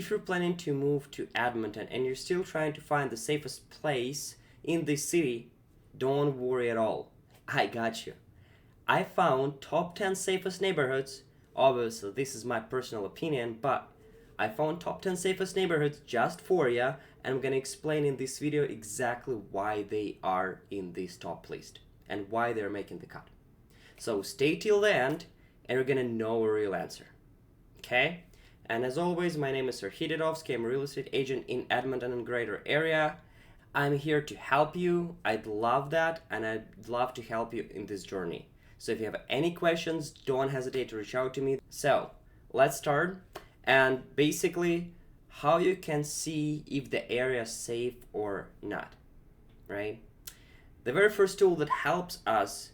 If you're planning to move to Edmonton and you're still trying to find the safest place in this city, don't worry at all. I got you. I found top 10 safest neighborhoods. Obviously, this is my personal opinion, but I found top 10 safest neighborhoods just for you, and I'm gonna explain in this video exactly why they are in this top list and why they're making the cut. So stay till the end and you're gonna know a real answer. Okay? And as always, my name is Serhii Titovskyi. I'm a real estate agent in Edmonton and greater area. I'm here to help you. I'd love that, and I'd love to help you in this journey. So if you have any questions, don't hesitate to reach out to me. So let's start. And basically, how you can see if the area is safe or not, right? The very first tool that helps us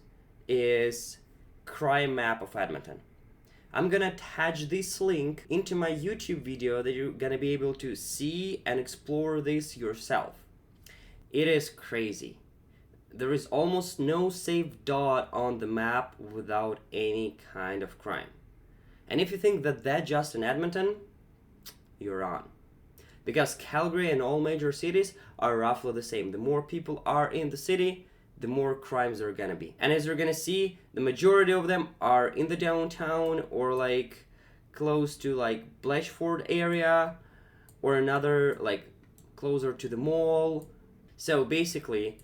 is Crime Map of Edmonton. I'm gonna attach this link into my YouTube video that you're gonna be able to see and explore this yourself. It is crazy. There is almost no safe dot on the map without any kind of crime. And if you think that that's just in Edmonton, you're wrong. Because Calgary and all major cities are roughly the same. The more people are in the city, the more crimes there are gonna be. And as you're gonna see, the majority of them are in the downtown or like close to like Bletchford area or another like closer to the mall. So basically,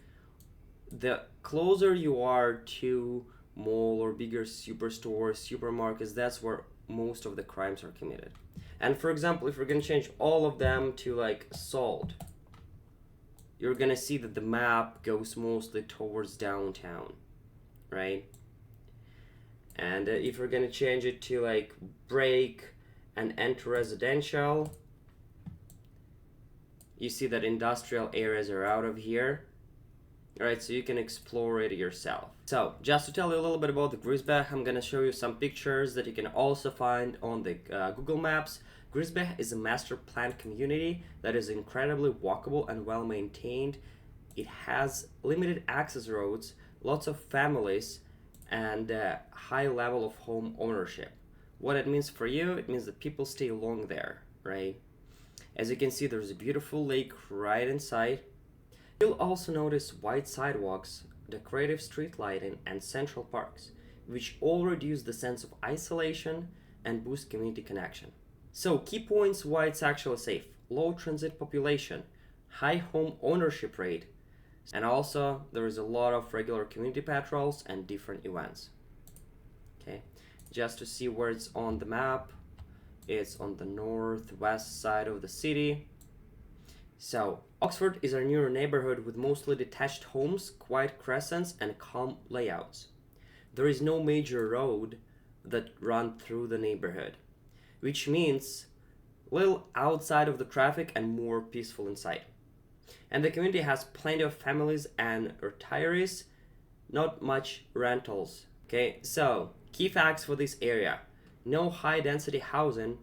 the closer you are to mall or bigger superstores, supermarkets, that's where most of the crimes are committed. And for example, if we're gonna change all of them to like Salt, you're gonna see that the map goes mostly towards downtown, right? And if we're gonna change it to like Break and Enter Residential, you see that industrial areas are out of here. Alright, so you can explore it yourself. So, just to tell you a little bit about the Griesbach, I'm gonna show you some pictures that you can also find on the Google Maps. Griesbach is a master planned community that is incredibly walkable and well maintained. It has limited access roads, lots of families, and a high level of home ownership. What it means for you, it means that people stay long there, right? As you can see, there's a beautiful lake right inside. You'll also notice wide sidewalks, decorative street lighting, and central parks, which all reduce the sense of isolation and boost community connection. So key points why it's actually safe: low transit population, high home ownership rate, and also there is a lot of regular community patrols and different events. Okay, just to see where it's on the map, it's on the northwest side of the city. So Oxford is our newer neighborhood with mostly detached homes, quiet crescents, and calm layouts. There is no major road that run through the neighborhood, which means little outside of the traffic and more peaceful inside. And the community has plenty of families and retirees, not much rentals. Okay, so key facts for this area: no high density housing,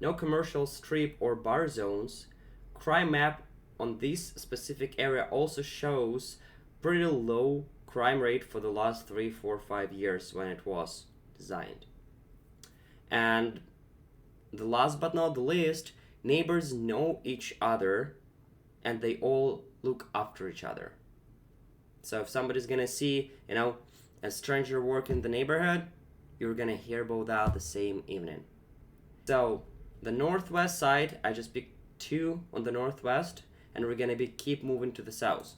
no commercial strip or bar zones. Crime map on this specific area also shows pretty low crime rate for the last 3, 4, 5 years when it was designed. And the last but not the least, neighbors know each other and they all look after each other. So if somebody's gonna see, a stranger working in the neighborhood, you're gonna hear about that the same evening. So the northwest side, I just picked 2 on the northwest, and we're gonna keep moving to the south.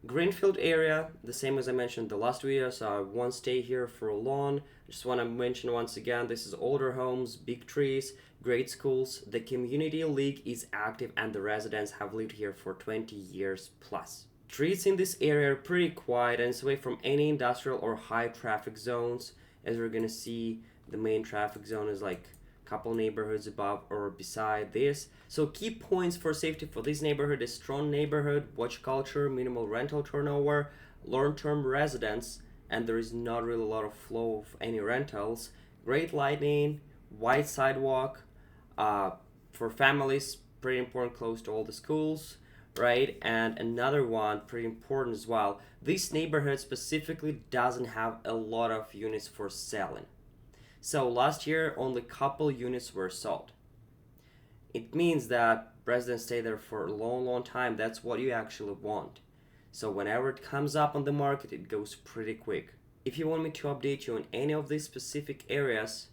Grienfield area, the same as I mentioned the last video, so I won't stay here for long. I just want to mention once again, this is older homes, big trees, great schools. The community league is active and the residents have lived here for 20 years plus. Streets in this area are pretty quiet and it's away from any industrial or high traffic zones. As we're gonna see, the main traffic zone is like couple neighborhoods above or beside this. So key points for safety for this neighborhood is strong neighborhood, watch culture, minimal rental turnover, long-term residents, and there is not really a lot of flow of any rentals, great lighting, wide sidewalk, for families, pretty important, close to all the schools, right? And another one, pretty important as well, this neighborhood specifically doesn't have a lot of units for selling. So last year, only couple units were sold. It means that residents stay there for a long time. That's what you actually want. So whenever it comes up on the market, it goes pretty quick. If you want me to update you on any of these specific areas,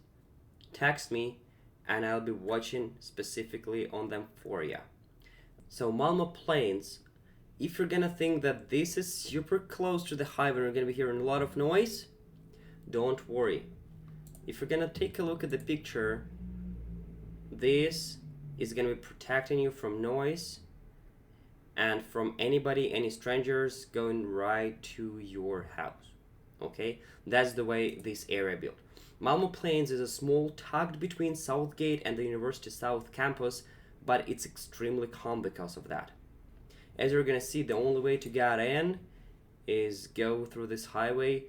text me and I'll be watching specifically on them for you. So Malmo Plains, if you're gonna think that this is super close to the highway and you're gonna be hearing a lot of noise, don't worry. If you're gonna take a look at the picture, this is gonna be protecting you from noise and from any strangers going right to your house. Okay, that's the way this area built. Malmo Plains is a small tucked between Southgate and the University South campus, but it's extremely calm because of that. As you're gonna see, the only way to get in is go through this highway,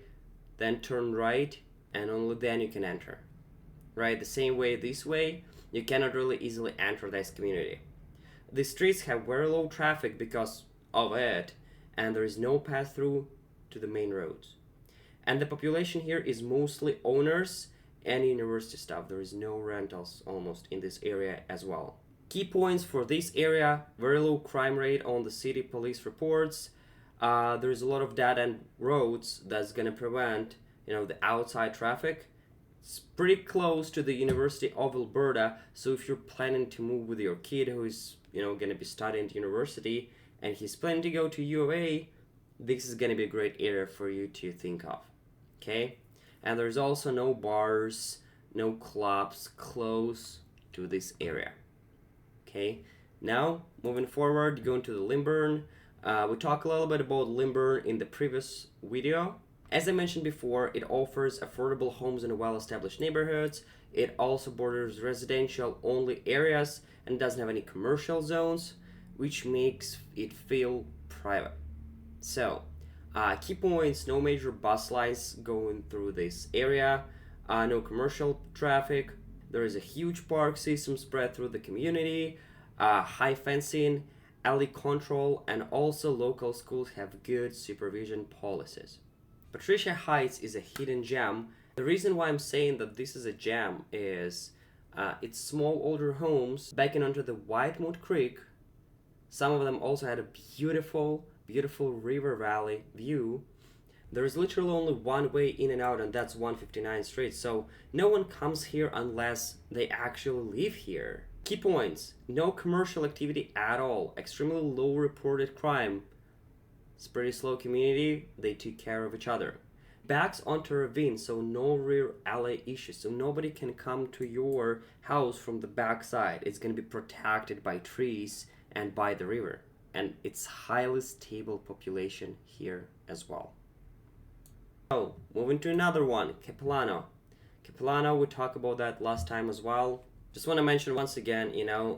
then turn right, and only then you can enter. Right, the same way this way, you cannot really easily enter this community. The streets have very low traffic because of it, and there is no pass through to the main roads. And the population here is mostly owners and university staff. There is no rentals almost in this area as well. Key points for this area: very low crime rate on the city police reports. There is a lot of dead end roads that's gonna prevent the outside traffic. It's pretty close to the University of Alberta, so if you're planning to move with your kid who is gonna be studying at university and he's planning to go to U of A, this is gonna be a great area for you to think of. Okay, and there's also no bars, no clubs close to this area. Okay, now moving forward, going to the Lymburn. We talked a little bit about Lymburn in the previous video. As I mentioned before, it offers affordable homes in well-established neighborhoods. It also borders residential only areas and doesn't have any commercial zones, which makes it feel private. So, key points: no major bus lines going through this area, no commercial traffic. There is a huge park system spread through the community, high fencing, alley control, and also local schools have good supervision policies. Patricia Heights is a hidden gem. The reason why I'm saying that this is a gem is it's small older homes backing onto the Whitemoot Creek. Some of them also had a beautiful river valley view. There is literally only one way in and out, and that's 159th Street, so no one comes here unless they actually live here. Key points: no commercial activity at all, extremely low reported crime. It's a pretty slow community, they take care of each other. Backs onto a ravine, so no rear alley issues, so nobody can come to your house from the back side. It's going to be protected by trees and by the river, and it's highly stable population here as well. So moving to another one, Capilano. Capilano, we talked about that last time as well. Just want to mention once again,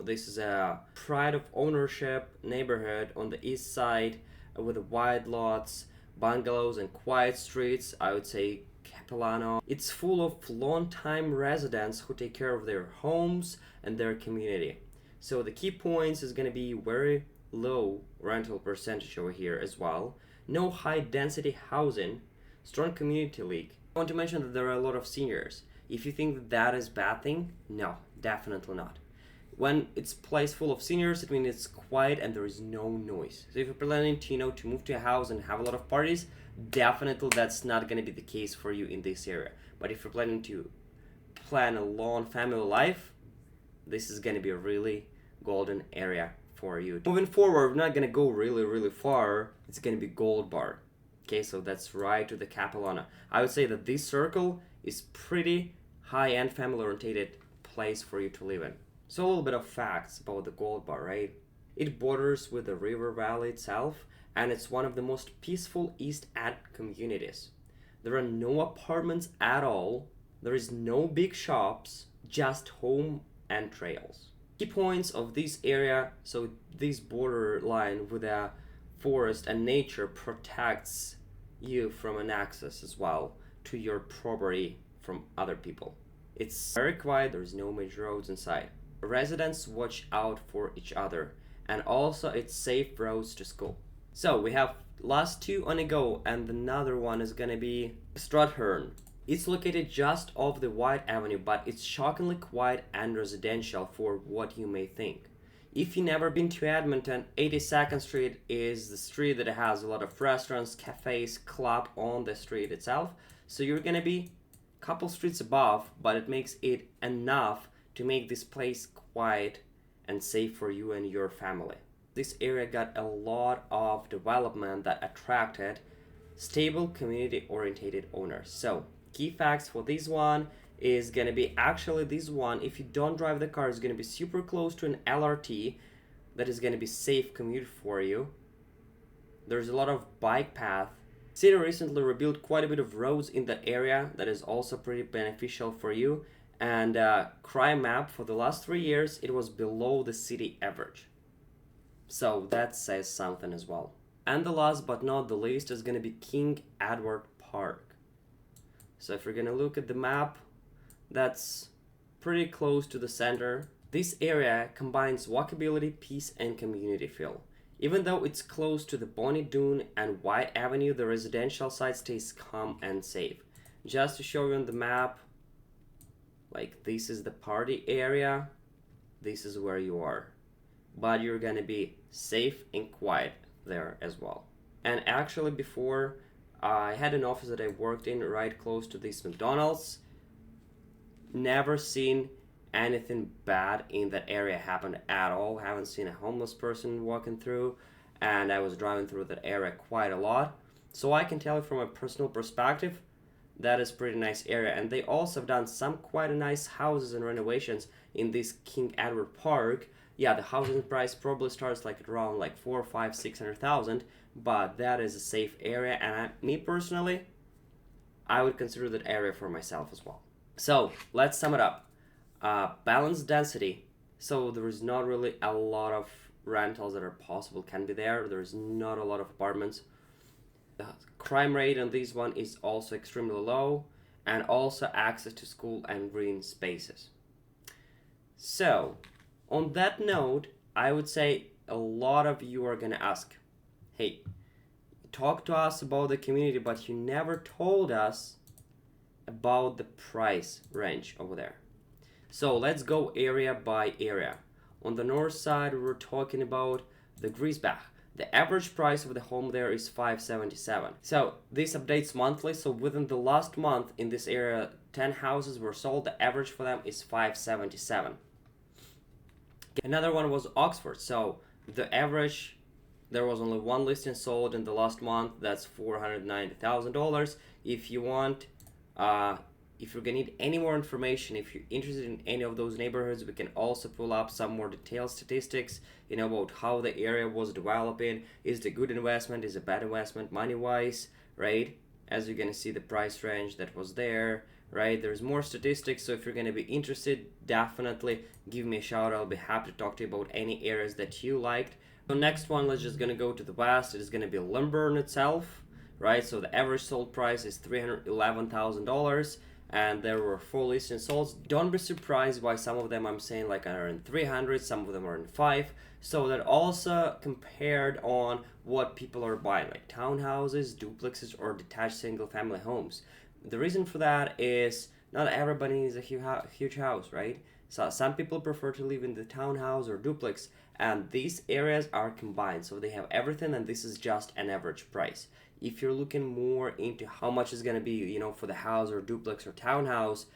this is a pride of ownership neighborhood on the east side with wide lots, bungalows, and quiet streets. I would say Capilano. It's full of long-time residents who take care of their homes and their community. So the key points is going to be very low rental percentage over here as well. No high density housing, strong community league. I want to mention that there are a lot of seniors. If you think that that is a bad thing, no, definitely not. When it's a place full of seniors, it means it's quiet and there is no noise. So if you're planning to move to a house and have a lot of parties, definitely that's not going to be the case for you in this area. But if you're planning to plan a long family life, this is going to be a really golden area for you. Moving forward, we're not going to go really far. It's going to be Gold Bar. Okay, so that's right to the Capilano. I would say that this circle is pretty high-end family-oriented place for you to live in. So a little bit of facts about the Gold Bar, right? It borders with the river valley itself, and it's one of the most peaceful East End communities. There are no apartments at all. There is no big shops, just home and trails. Key points of this area: so this borderline with a forest and nature protects you from an access as well to your property from other people. It's very quiet, there's no major roads inside. Residents watch out for each other, and also it's safe roads to school. So we have last two on a go, and another one is gonna be Strathearn. It's located just off the wide avenue, but it's shockingly quiet and residential for what you may think. If you've never been to Edmonton, 82nd Street is the street that has a lot of restaurants, cafes, club on the street itself. So you're gonna be a couple streets above, but it makes it enough to make this place quiet and safe for you and your family. This area got a lot of development that attracted stable community-oriented owners. So key facts for this one is gonna be, actually this one, if you don't drive the car, is gonna be super close to an LRT that is gonna be safe commute for you. There's a lot of bike path. City recently rebuilt quite a bit of roads in that area that is also pretty beneficial for you. And crime map for the last 3 years, it was below the city average. So that says something as well. And the last but not the least is gonna be King Edward Park. So if you're gonna look at the map, that's pretty close to the center. This area combines walkability, peace, and community feel. Even though it's close to the Bonnie Doon and White Avenue, the residential side stays calm and safe. Just to show you on the map, like this is the party area, this is where you are. But you're gonna be safe and quiet there as well. And actually before, I had an office that I worked in right close to this McDonald's. Never seen anything bad in that area happen at all. Haven't seen a homeless person walking through, and I was driving through that area quite a lot. So I can tell you from a personal perspective, that is pretty nice area. And they also have done some quite nice houses and renovations in this King Edward Park. Yeah, the housing price probably starts like around like 4, 5, 600,000, but that is a safe area, and me personally, I would consider that area for myself as well. So let's sum it up. Balanced density. So there is not really a lot of rentals that are possible can be there. There is not a lot of apartments. The crime rate on this one is also extremely low, and also access to school and green spaces. So on that note, I would say a lot of you are gonna ask, hey, talk to us about the community, but you never told us about the price range over there. So let's go area by area. On the north side, we're talking about the Griesbach. The average price of the home there is $577. So this updates monthly. So within the last month in this area, 10 houses were sold. The average for them is $577. Another one was Oxford. So the average, there was only one listing sold in the last month. That's $490,000. If you want, if you're gonna need any more information, if you're interested in any of those neighborhoods, we can also pull up some more detailed statistics, about how the area was developing. Is it a good investment? Is it a bad investment money-wise, right? As you're gonna see the price range that was there, right? There's more statistics, so if you're gonna be interested, definitely give me a shout. I'll be happy to talk to you about any areas that you liked. So next one, let's just gonna go to the west. It is gonna be Lymburn itself, right? So the average sold price is $311,000. And there were 4 listings sold. Don't be surprised why some of them I'm saying like are in 300, some of them are in 5. So that also compared on what people are buying, like townhouses, duplexes, or detached single family homes. The reason for that is not everybody needs a huge house, right? So some people prefer to live in the townhouse or duplex, and these areas are combined. So they have everything, and this is just an average price. If you're looking more into how much is going to be, for the house or duplex or townhouse,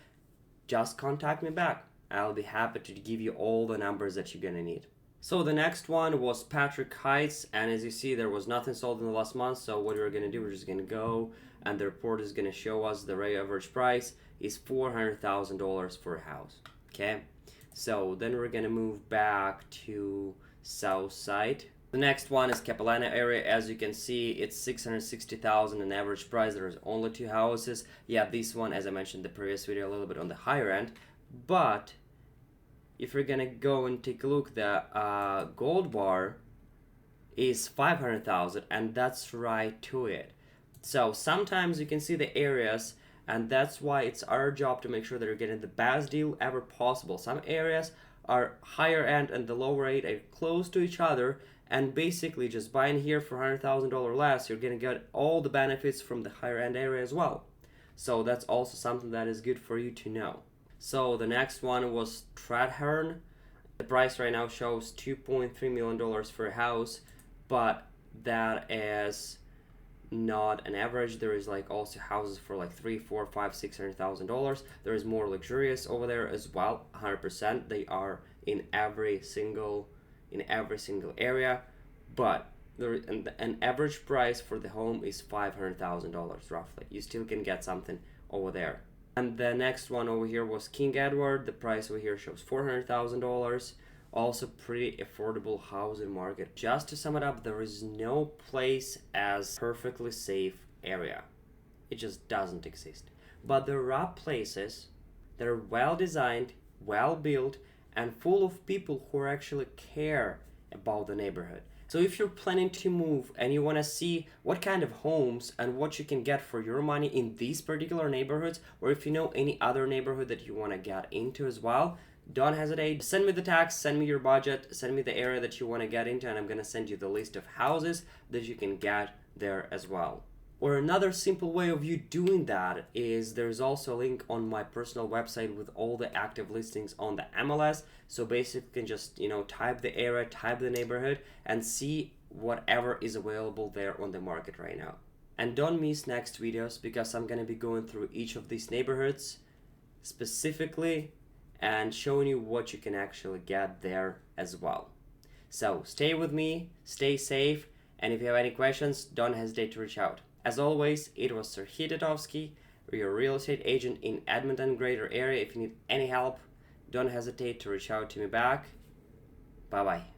just contact me back. I'll be happy to give you all the numbers that you're going to need. So the next one was Patricia Heights, and as you see, there was nothing sold in the last month. So what we're going to do, we're just going to go, and the report is going to show us the average price is $400,000 for a house. Okay, so then we're going to move back to south side. The next one is Capilano area. As you can see, it's $660,000 an average price. There's only 2 houses. Yeah, this one, as I mentioned in the previous video, a little bit on the higher end. But if you're gonna go and take a look, the gold bar is $500,000, and that's right to it. So sometimes you can see the areas, and that's why it's our job to make sure that you're getting the best deal ever possible. Some areas are higher end and the lower rate are close to each other, and basically just buying here for $100,000 less, you're gonna get all the benefits from the higher end area as well. So that's also something that is good for you to know. So the next one was Strathearn. The price right now shows $2.3 million for a house, but that is not an average. There is like also houses for like $3, $4, $5, $600,000. There is more luxurious over there as well. 100%. They are in every single area, but an average price for the home is $500,000 roughly. You still can get something over there. And the next one over here was King Edward. The price over here shows $400,000. Also pretty affordable housing market. Just to sum it up, there is no place as perfectly safe area. It just doesn't exist. But there are places that are well designed, well built, and full of people who actually care about the neighborhood. So if you're planning to move and you want to see what kind of homes and what you can get for your money in these particular neighborhoods, or if you know any other neighborhood that you want to get into as well, don't hesitate. Send me the text, send me your budget, send me the area that you want to get into, and I'm going to send you the list of houses that you can get there as well. Or another simple way of you doing that is there's also a link on my personal website with all the active listings on the MLS. So basically you can just, type the area, type the neighborhood, and see whatever is available there on the market right now. And don't miss next videos, because I'm going to be going through each of these neighborhoods specifically and showing you what you can actually get there as well. So stay with me, stay safe, and if you have any questions, don't hesitate to reach out. As always, it was Serhii Titovskyi, your real estate agent in Edmonton greater area. If you need any help, don't hesitate to reach out to me back. Bye bye.